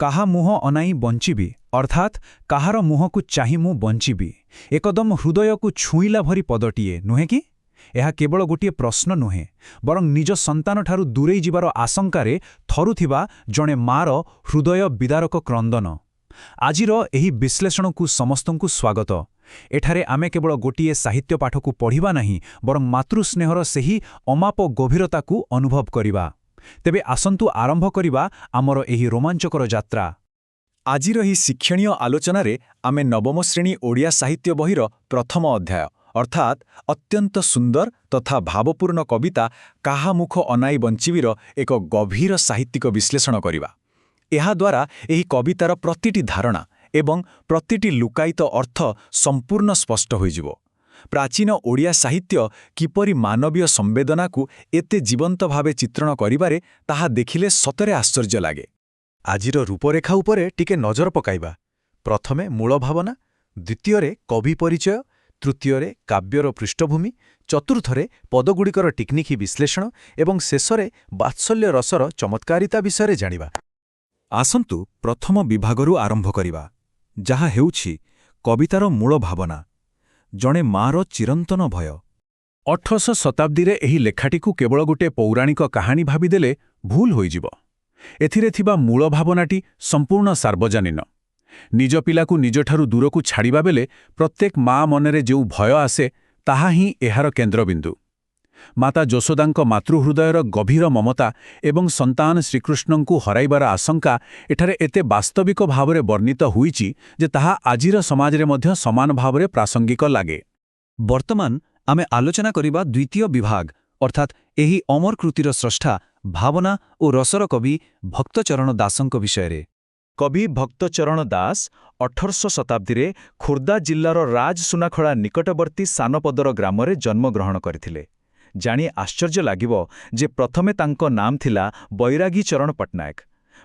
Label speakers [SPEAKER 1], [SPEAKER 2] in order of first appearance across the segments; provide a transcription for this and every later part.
[SPEAKER 1] କାହା ମୁହଁ ଅନାଇ ବଞ୍ଚିବି ଅର୍ଥାତ୍ କାହାର ମୁହଁକୁ ଚାହିଁ ମୁଁ ବଞ୍ଚିବି ଏକଦମ ହୃଦୟକୁ ଛୁଇଁଲା ଭରି ପଦଟିଏ ନୁହେଁ କି? ଏହା କେବଳ ଗୋଟିଏ ପ୍ରଶ୍ନ ନୁହେଁ, ବରଂ ନିଜ ସନ୍ତାନଠାରୁ ଦୂରେଇ ଯିବାର ଆଶଙ୍କାରେ ଥରୁଥିବା ଜଣେ ମାର ହୃଦୟ ବିଦାରକ କ୍ରନ୍ଦନ। ଆଜିର ଏହି ବିଶ୍ଳେଷଣକୁ ସମସ୍ତଙ୍କୁ ସ୍ୱାଗତ। ଏଠାରେ ଆମେ କେବଳ ଗୋଟିଏ ସାହିତ୍ୟ ପାଠକୁ ପଢ଼ିବା ନାହିଁ, ବରଂ ମାତୃସ୍ନେହର ସେହି ଅମାପ ଗଭୀରତାକୁ ଅନୁଭବ କରିବା। ତେବେ ଆସନ୍ତୁ ଆରମ୍ଭ କରିବା ଆମର ଏହି ରୋମାଞ୍ଚକର ଯାତ୍ରା। ଆଜିର ଏହି ଶିକ୍ଷଣୀୟ ଆଲୋଚନାରେ ଆମେ ନବମ ଶ୍ରେଣୀ ଓଡ଼ିଆ ସାହିତ୍ୟ ବହିର ପ୍ରଥମ ଅଧ୍ୟାୟ ଅର୍ଥାତ୍ ଅତ୍ୟନ୍ତ ସୁନ୍ଦର ତଥା ଭାବପୂର୍ଣ୍ଣ କବିତା କାହା ମୁଖ ଅନାଇ ବଞ୍ଚିବିର ଏକ ଗଭୀର ସାହିତ୍ୟିକ ବିଶ୍ଳେଷଣ କରିବା। ଏହାଦ୍ୱାରା ଏହି କବିତାର ପ୍ରତିଟି ଧାରଣା ଏବଂ ପ୍ରତିଟି ଲୁକାୟିତ ଅର୍ଥ ସମ୍ପୂର୍ଣ୍ଣ ସ୍ପଷ୍ଟ ହୋଇଯିବ। ପ୍ରାଚୀନ ଓଡ଼ିଆ ସାହିତ୍ୟ କିପରି ମାନବୀୟ ସମ୍ବେଦନାକୁ ଏତେ ଜୀବନ୍ତ ଭାବେ ଚିତ୍ରଣ କରିବାରେ ତାହା ଦେଖିଲେ ସତରେ ଆଶ୍ଚର୍ଯ୍ୟ ଲାଗେ। ଆଜିର ରୂପରେଖା ଉପରେ ଟିକେ ନଜର ପକାଇବା। ପ୍ରଥମେ ମୂଳ ଭାବନା, ଦ୍ୱିତୀୟରେ କବି ପରିଚୟ, ତୃତୀୟରେ କାବ୍ୟର ପୃଷ୍ଠଭୂମି, ଚତୁର୍ଥରେ ପଦଗୁଡ଼ିକର ଟିକ୍ନିକି ବିଶ୍ଳେଷଣ ଏବଂ ଶେଷରେ ବାତ୍ସଲ୍ୟ ରସର ଚମତ୍କାରିତା ବିଷୟରେ ଜାଣିବା। ଆସନ୍ତୁ ପ୍ରଥମ ବିଭାଗରୁ ଆରମ୍ଭ କରିବା, ଯାହା ହେଉଛି କବିତାର ମୂଳ ଭାବନା, ଜଣେ ମାର ଚିରନ୍ତନ ଭୟ। 18ଶ ଶତାବ୍ଦୀରେ ଏହି ଲେଖାଟିକୁ କେବଳ ଗୋଟିଏ ପୌରାଣିକ କାହାଣୀ ଭାବିଦେଲେ ଭୁଲ ହୋଇଯିବ। ଏଥିରେ ଥିବା ମୂଳ ଭାବନାଟି ସମ୍ପୂର୍ଣ୍ଣ ସାର୍ବଜନୀନ। ନିଜ ପିଲାକୁ ନିଜଠାରୁ ଦୂରକୁ ଛାଡ଼ିବା ବେଳେ ପ୍ରତ୍ୟେକ ମା ମନରେ ଯେଉଁ ଭୟ ଆସେ, ତାହା ହିଁ ଏହାର କେନ୍ଦ୍ରବିନ୍ଦୁ। ମାତା ଯଶୋଦାଙ୍କ ମାତୃହୃଦୟର ଗଭୀର ମମତା ଏବଂ ସନ୍ତାନ ଶ୍ରୀକୃଷ୍ଣଙ୍କୁ ହରାଇବାର ଆଶଙ୍କା ଏଠାରେ ଏତେ ବାସ୍ତବିକ ଭାବରେ ବର୍ଣ୍ଣିତ ହୋଇଛି ଯେ ତାହା ଆଜିର ସମାଜରେ ମଧ୍ୟ ସମାନ ଭାବରେ ପ୍ରାସଙ୍ଗିକ ଲାଗେ। ବର୍ତ୍ତମାନ ଆମେ ଆଲୋଚନା କରିବା ଦ୍ୱିତୀୟ ବିଭାଗ ଅର୍ଥାତ୍ ଏହି ଅମର କୃତିର ସ୍ରଷ୍ଟା, ଭାବନା ଓ ରସର କବି ଭକ୍ତଚରଣ ଦାସଙ୍କ ବିଷୟରେ। କବି ଭକ୍ତଚରଣ ଦାସ 18ଶ ଶତାବ୍ଦୀରେ ଖୋର୍ଦ୍ଧା ଜିଲ୍ଲାର ରାଜସୁନାଖଳା ନିକଟବର୍ତ୍ତୀ ସାନପଦର ଗ୍ରାମରେ ଜନ୍ମଗ୍ରହଣ କରିଥିଲେ। ଜାଣି ଆଶ୍ଚର୍ଯ୍ୟ ଲାଗିବ ଯେ ପ୍ରଥମେ ତାଙ୍କ ନାମ ଥିଲା ବୈରାଗୀ ଚରଣ ପଟ୍ଟନାୟକ।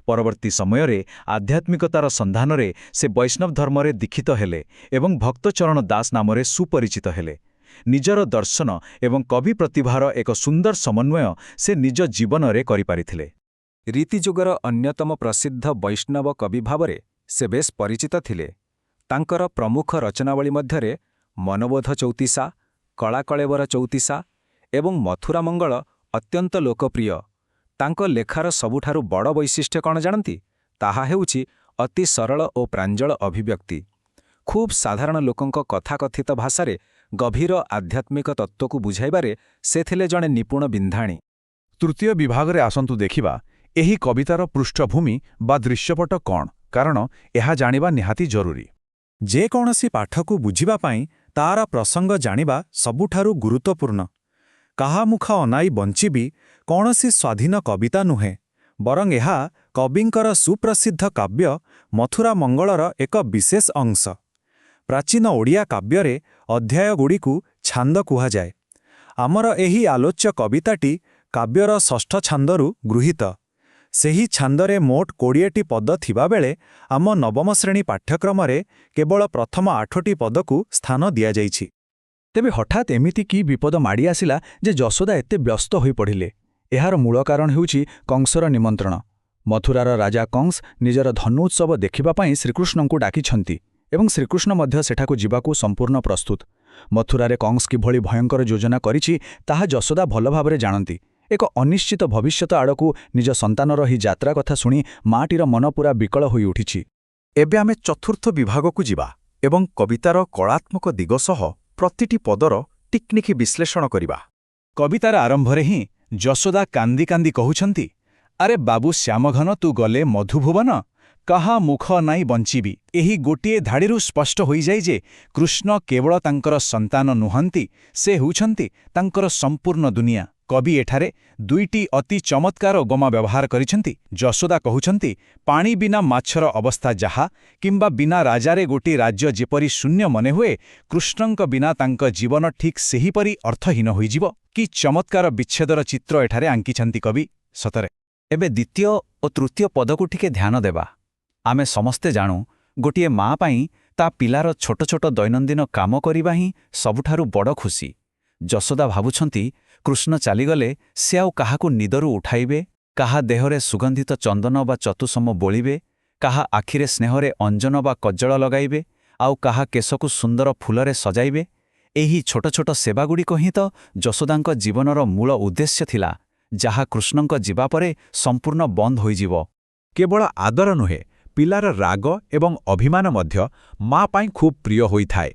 [SPEAKER 1] ପରବର୍ତ୍ତୀ ସମୟରେ ଆଧ୍ୟାତ୍ମିକତାର ସନ୍ଧାନରେ ସେ ବୈଷ୍ଣବ ଧର୍ମରେ ଦୀକ୍ଷିତ ହେଲେ ଏବଂ ଭକ୍ତଚରଣ ଦାସ ନାମରେ ସୁପରିଚିତ ହେଲେ। ନିଜର ଦର୍ଶନ ଏବଂ କବି ପ୍ରତିଭାର ଏକ ସୁନ୍ଦର ସମନ୍ୱୟ ସେ ନିଜ ଜୀବନରେ କରିପାରିଥିଲେ। ରୀତିଯୁଗର ଅନ୍ୟତମ ପ୍ରସିଦ୍ଧ ବୈଷ୍ଣବ କବି ଭାବରେ ସେ ବେଶ୍ ପରିଚିତ ଥିଲେ। ତାଙ୍କର ପ୍ରମୁଖ ରଚନାବଳୀ ମଧ୍ୟରେ ମନବୋଧ ଚୌତିସା, କଳାକଳେବର ଚୌତିସା ଏବଂ ମଥୁରା ମଙ୍ଗଳ ଅତ୍ୟନ୍ତ ଲୋକପ୍ରିୟ। ତାଙ୍କ ଲେଖାର ସବୁଠାରୁ ବଡ଼ ବୈଶିଷ୍ଟ୍ୟ କ'ଣ ଜାଣନ୍ତି? ତାହା ହେଉଛି ଅତି ସରଳ ଓ ପ୍ରାଞ୍ଜଳ ଅଭିବ୍ୟକ୍ତି। ଖୁବ୍ ସାଧାରଣ ଲୋକଙ୍କ କଥାକଥିତ ଭାଷାରେ ଗଭୀର ଆଧ୍ୟାତ୍ମିକ ତତ୍ତ୍ୱକୁ ବୁଝାଇବାରେ ସେ ଥିଲେ ଜଣେ ନିପୁଣ ବିନ୍ଧାଣୀ। ତୃତୀୟ ବିଭାଗରେ ଆସନ୍ତୁ ଦେଖିବା ଏହି କବିତାର ପୃଷ୍ଠଭୂମି ବା ଦୃଶ୍ୟପଟ କ'ଣ, କାରଣ ଏହା ଜାଣିବା ନିହାତି ଜରୁରୀ। ଯେକୌଣସି ପାଠକୁ ବୁଝିବା ପାଇଁ ତାର ପ୍ରସଙ୍ଗ ଜାଣିବା ସବୁଠାରୁ ଗୁରୁତ୍ୱପୂର୍ଣ୍ଣ। କାହା ମୁଖ ଅନାଇ ବଞ୍ଚିବି କୌଣସି ସ୍ୱାଧୀନ କବିତା ନୁହେଁ, ବରଂ ଏହା କବିଙ୍କର ସୁପ୍ରସିଦ୍ଧ କାବ୍ୟ ମଥୁରା ମଙ୍ଗଳର ଏକ ବିଶେଷ ଅଂଶ। ପ୍ରାଚୀନ ଓଡ଼ିଆ କାବ୍ୟରେ ଅଧ୍ୟାୟଗୁଡ଼ିକୁ ଛାନ୍ଦ କୁହାଯାଏ। ଆମର ଏହି ଆଲୋଚ୍ୟ କବିତାଟି କାବ୍ୟର ଷଷ୍ଠ ଛାନ୍ଦରୁ ଗୃହୀତ। ସେହି ଛାନ୍ଦରେ ମୋଟ 20ଟି ପଦ ଥିବାବେଳେ ଆମ ନବମ ଶ୍ରେଣୀ ପାଠ୍ୟକ୍ରମରେ କେବଳ ପ୍ରଥମ 8ଟି ପଦକୁ ସ୍ଥାନ ଦିଆଯାଇଛି। ତେବେ ହଠାତ୍ ଏମିତି କି ବିପଦ ମାଡ଼ି ଆସିଲା ଯେ ଯଶୋଦା ଏତେ ବ୍ୟସ୍ତ ହୋଇପଡ଼ିଲେ? ଏହାର ମୂଳ କାରଣ ହେଉଛି କଂସର ନିମନ୍ତ୍ରଣ। ମଥୁରାର ରାଜା କଂସ ନିଜର ଧନୁ ଉତ୍ସବ ଦେଖିବା ପାଇଁ ଶ୍ରୀକୃଷ୍ଣଙ୍କୁ ଡାକିଛନ୍ତି ଏବଂ ଶ୍ରୀକୃଷ୍ଣ ମଧ୍ୟ ସେଠାକୁ ଯିବାକୁ ସମ୍ପୂର୍ଣ୍ଣ ପ୍ରସ୍ତୁତ। ମଥୁରାରେ କଂସ କିଭଳି ଭୟଙ୍କର ଯୋଜନା କରିଛି ତାହା ଯଶୋଦା ଭଲ ଭାବରେ ଜାଣନ୍ତି। ଏକ ଅନିଶ୍ଚିତ ଭବିଷ୍ୟତ ଆଡ଼କୁ ନିଜ ସନ୍ତାନର ଏହି ଯାତ୍ରା କଥା ଶୁଣି ମାଟିର ମନ ପୁରା ବିକଳ ହୋଇ ଉଠିଛି। ଏବେ ଆମେ ଚତୁର୍ଥ ବିଭାଗକୁ ଯିବା ଏବଂ କବିତାର କଳାତ୍ମକ ଦିଗ ସହ ପ୍ରତିଟି ପଦର ଟିକ୍ନିକି ବିଶ୍ଳେଷଣ କରିବା। କବିତାର ଆରମ୍ଭରେ ହିଁ ଯଶୋଦା କାନ୍ଦି କାନ୍ଦି କହୁଛନ୍ତି, ଆରେ ବାବୁ ଶ୍ୟାମଘନ ତୁ ଗଲେ ମଧୁଭୁବନ, କାହା ମୁଖ ନାଇଁ ବଞ୍ଚିବି। ଏହି ଗୋଟିଏ ଧାଡ଼ିରୁ ସ୍ପଷ୍ଟ ହୋଇଯାଏ ଯେ କୃଷ୍ଣ କେବଳ ତାଙ୍କର ସନ୍ତାନ ନୁହନ୍ତି, ସେ ହେଉଛନ୍ତି ତାଙ୍କର ସମ୍ପୂର୍ଣ୍ଣ ଦୁନିଆ। କବି ଏଠାରେ ଦୁଇଟି ଅତି ଚମତ୍କାର ଉପମା ବ୍ୟବହାର କରିଛନ୍ତି। ଯଶୋଦା କହୁଛନ୍ତି, ପାଣି ବିନା ମାଛର ଅବସ୍ଥା ଯାହା, କିମ୍ବା ବିନା ରାଜାରେ ଗୋଟିଏ ରାଜ୍ୟ ଯେପରି ଶୂନ୍ୟ ମନେହୁଏ, କୃଷ୍ଣଙ୍କ ବିନା ତାଙ୍କ ଜୀବନ ଠିକ୍ ସେହିପରି ଅର୍ଥହୀନ ହୋଇଯିବ। କି ଚମତ୍କାର ବିଚ୍ଛେଦର ଚିତ୍ର ଏଠାରେ ଆଙ୍କିଛନ୍ତି କବି, ସତରେ। ଏବେ ଦ୍ୱିତୀୟ ଓ ତୃତୀୟ ପଦକୁ ଟିକେ ଧ୍ୟାନ ଦେବା। ଆମେ ସମସ୍ତେ ଜାଣୁ, ଗୋଟିଏ ମା ପାଇଁ ତା ପିଲାର ଛୋଟ ଛୋଟ ଦୈନନ୍ଦିନ କାମ କରିବା ହିଁ ସବୁଠାରୁ ବଡ଼ ଖୁସି। ଯଶୋଦା ଭାବୁଛନ୍ତି, କୃଷ୍ଣ ଚାଲିଗଲେ ସେ ଆଉ କାହାକୁ ନିଦରୁ ଉଠାଇବେ, କାହା ଦେହରେ ସୁଗନ୍ଧିତ ଚନ୍ଦନ ବା ଚତୁସମ ବୋଳିବେ, କାହା ଆଖିରେ ସ୍ନେହରେ ଅଞ୍ଜନ ବା କଜ୍ଜଳ ଲଗାଇବେ ଆଉ କାହା କେଶକୁ ସୁନ୍ଦର ଫୁଲରେ ସଜାଇବେ। ଏହି ଛୋଟ ଛୋଟ ସେବାଗୁଡ଼ିକ ହିଁ ତ ଯଶୋଦାଙ୍କ ଜୀବନର ମୂଳ ଉଦ୍ଦେଶ୍ୟ ଥିଲା, ଯାହା କୃଷ୍ଣଙ୍କ ଯିବା ପରେ ସମ୍ପୂର୍ଣ୍ଣ ବନ୍ଦ ହୋଇଯିବ। କେବଳ ଆଦର ନୁହେଁ, ପିଲାର ରାଗ ଏବଂ ଅଭିମାନ ମଧ୍ୟ ମା ପାଇଁ ଖୁବ୍ ପ୍ରିୟ ହୋଇଥାଏ।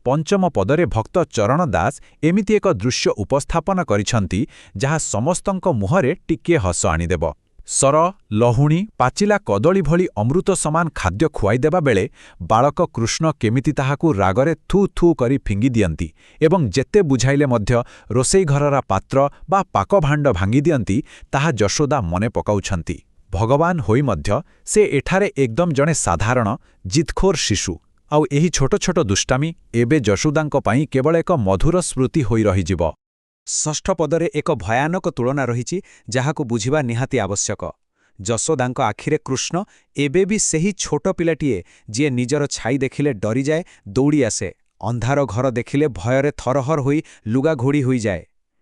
[SPEAKER 1] ପଞ୍ଚମ ପଦରେ ଭକ୍ତ ଚରଣ ଦାସ ଏମିତି ଏକ ଦୃଶ୍ୟ ଉପସ୍ଥାପନ କରିଛନ୍ତି, ଯାହା ସମସ୍ତଙ୍କ ମୁହଁରେ ଟିକିଏ ହସ ଆଣିଦେବ। ସର, ଲହୁଣୀ, ପାଚିଲା କଦଳୀ ଭଳି ଅମୃତ ସମାନ ଖାଦ୍ୟ ଖୁଆଇଦେବା ବେଳେ ବାଳକ କୃଷ୍ଣ କେମିତି ତାହାକୁ ରାଗରେ ଥୁ ଥୁ କରି ଫିଙ୍ଗି ଦିଅନ୍ତି ଏବଂ ଯେତେ ବୁଝାଇଲେ ମଧ୍ୟ ରୋଷେଇ ଘରର ପାତ୍ର ବା ପାକଭାଣ୍ଡ ଭାଙ୍ଗି ଦିଅନ୍ତି, ତାହା ଯଶୋଦା ମନେ ପକାଉଛନ୍ତି। ଭଗବାନ ହୋଇ ମଧ୍ୟ ସେ ଏଠାରେ ଏକଦମ ଜଣେ ସାଧାରଣ ଜିଦଖୋର ଶିଶୁ। ଆଉ ଏହି ଛୋଟ ଛୋଟ ଦୁଷ୍ଟାମି ଏବେ ଯଶୋଦାଙ୍କ ପାଇଁ କେବଳ ଏକ ମଧୁର ସ୍ମୃତି ହୋଇ ରହିଯିବ। ଷଷ୍ଠ ପଦରେ ଏକ ଭୟାନକ ତୁଳନା ରହିଛି, ଯାହାକୁ ବୁଝିବା ନିହାତି ଆବଶ୍ୟକ। ଯଶୋଦାଙ୍କ ଆଖିରେ କୃଷ୍ଣ ଏବେ ବି ସେହି ଛୋଟ ପିଲାଟିଏ, ଯିଏ ନିଜର ଛାଇ ଦେଖିଲେ ଡରିଯାଏ, ଦୌଡ଼ି ଆସେ, ଅନ୍ଧାର ଘର ଦେଖିଲେ ଭୟରେ ଥରହର ହୋଇ ଲୁଗା ଘୋଡ଼ି ହୋଇଯାଏ।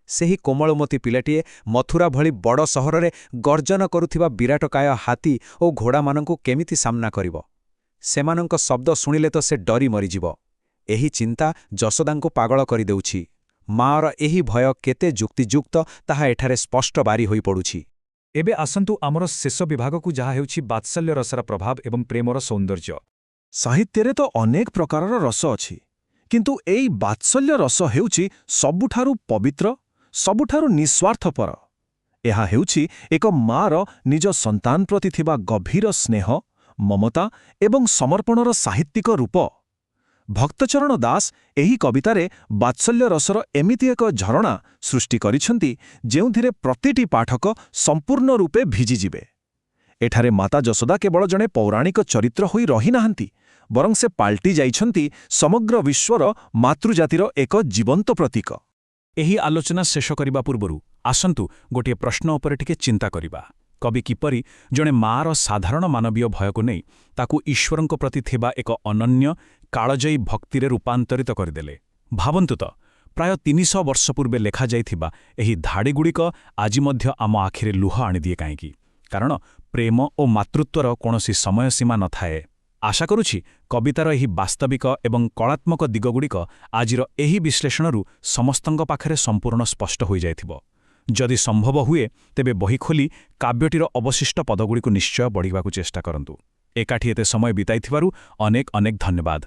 [SPEAKER 1] ସେହି କୋମଳମତି ପିଲାଟିଏ ମଥୁରା ଭଳି ବଡ଼ ସହରରେ ଗର୍ଜନ କରୁଥିବା ବିରାଟକାୟ ହାତୀ ଓ ଘୋଡ଼ାମାନଙ୍କୁ କେମିତି ସାମ୍ନା କରିବ? ସେମାନଙ୍କ ଶବ୍ଦ ଶୁଣିଲେ ତ ସେ ଡରି ମରିଯିବ। ଏହି ଚିନ୍ତା ଯଶୋଦାଙ୍କୁ ପାଗଳ କରିଦେଉଛି। ମାଆର ଏହି ଭୟ କେତେ ଯୁକ୍ତିଯୁକ୍ତ ତାହା ଏଠାରେ ସ୍ପଷ୍ଟ ବାରି ହୋଇପଡ଼ୁଛି। ଏବେ ଆସନ୍ତୁ ଆମର ଶେଷ ବିଭାଗକୁ, ଯାହା ହେଉଛି ବାତ୍ସଲ୍ୟ ରସର ପ୍ରଭାବ ଏବଂ ପ୍ରେମର ସୌନ୍ଦର୍ଯ୍ୟ।
[SPEAKER 2] ସାହିତ୍ୟରେ ତ ଅନେକ ପ୍ରକାରର ରସ ଅଛି, କିନ୍ତୁ ଏଇ ବାତ୍ସଲ୍ୟ ରସ ହେଉଛି ସବୁଠାରୁ ପବିତ୍ର, ସବୁଠାରୁ ନିଃସ୍ୱାର୍ଥପର। ଏହା ହେଉଛି ଏକ ମାଆର ନିଜ ସନ୍ତାନ ପ୍ରତି ଥିବା ଗଭୀର ସ୍ନେହ, ମମତା ଏବଂ ସମର୍ପଣର ସାହିତ୍ୟିକ ରୂପ। ଭକ୍ତଚରଣ ଦାସ ଏହି କବିତାରେ ବାତ୍ସଲ୍ୟ ରସର ଏମିତି ଏକ ଝରଣା ସୃଷ୍ଟି କରିଛନ୍ତି, ଯେଉଁଥିରେ ପ୍ରତିଟି ପାଠକ ସମ୍ପୂର୍ଣ୍ଣ ରୂପେ ଭିଜିଯିବେ। ଏଠାରେ ମାତା ଯଶୋଦା କେବଳ ଜଣେ ପୌରାଣିକ ଚରିତ୍ର ହୋଇ ରହିନାହାନ୍ତି, ବରଂ ସେ ପାଲଟି ଯାଇଛନ୍ତି ସମଗ୍ର ବିଶ୍ୱର ମାତୃଜାତିର ଏକ ଜୀବନ୍ତ ପ୍ରତୀକ।
[SPEAKER 1] ଏହି ଆଲୋଚନା ଶେଷ କରିବା ପୂର୍ବରୁ ଆସନ୍ତୁ ଗୋଟିଏ ପ୍ରଶ୍ନ ଉପରେ ଟିକେ ଚିନ୍ତା କରିବା। କବି କିପରି ଜଣେ ମାଆର ସାଧାରଣ ମାନବୀୟ ଭୟକୁ ନେଇ ତାକୁ ଈଶ୍ୱରଙ୍କ ପ୍ରତି ଥିବା ଏକ ଅନନ୍ୟ କାଳଜୟୀ ଭକ୍ତିରେ ରୂପାନ୍ତରିତ କରିଦେଲେ। ଭାବନ୍ତୁ ତ, ପ୍ରାୟ 300 ବର୍ଷ ପୂର୍ବେ ଲେଖାଯାଇଥିବା ଏହି ଧାଡ଼ିଗୁଡ଼ିକ ଆଜି ମଧ୍ୟ ଆମ ଆଖିରେ ଲୁହ ଆଣିଦିଏ କାହିଁକି? କାରଣ ପ୍ରେମ ଓ ମାତୃତ୍ୱର କୌଣସି ସମୟସୀମା ନଥାଏ। ଆଶା କରୁଛି କବିତାର ଏହି ବାସ୍ତବିକ ଏବଂ କଳାତ୍ମକ ଦିଗଗୁଡ଼ିକ ଆଜିର ଏହି ବିଶ୍ଳେଷଣରୁ ସମସ୍ତଙ୍କ ପାଖରେ ସମ୍ପୂର୍ଣ୍ଣ ସ୍ପଷ୍ଟ ହୋଇଯାଇଥିବ। ଯଦି ସମ୍ଭବ ହୁଏ, ତେବେ ବହି ଖୋଲି କାବ୍ୟଟିର ଅବଶିଷ୍ଟ ପଦଗୁଡ଼ିକୁ ନିଶ୍ଚୟ ପଢ଼ିବାକୁ ଚେଷ୍ଟା କରନ୍ତୁ। ଏକାଠି ଏତେ ସମୟ ବିତାଇଥିବାରୁ ଅନେକ ଅନେକ ଧନ୍ୟବାଦ।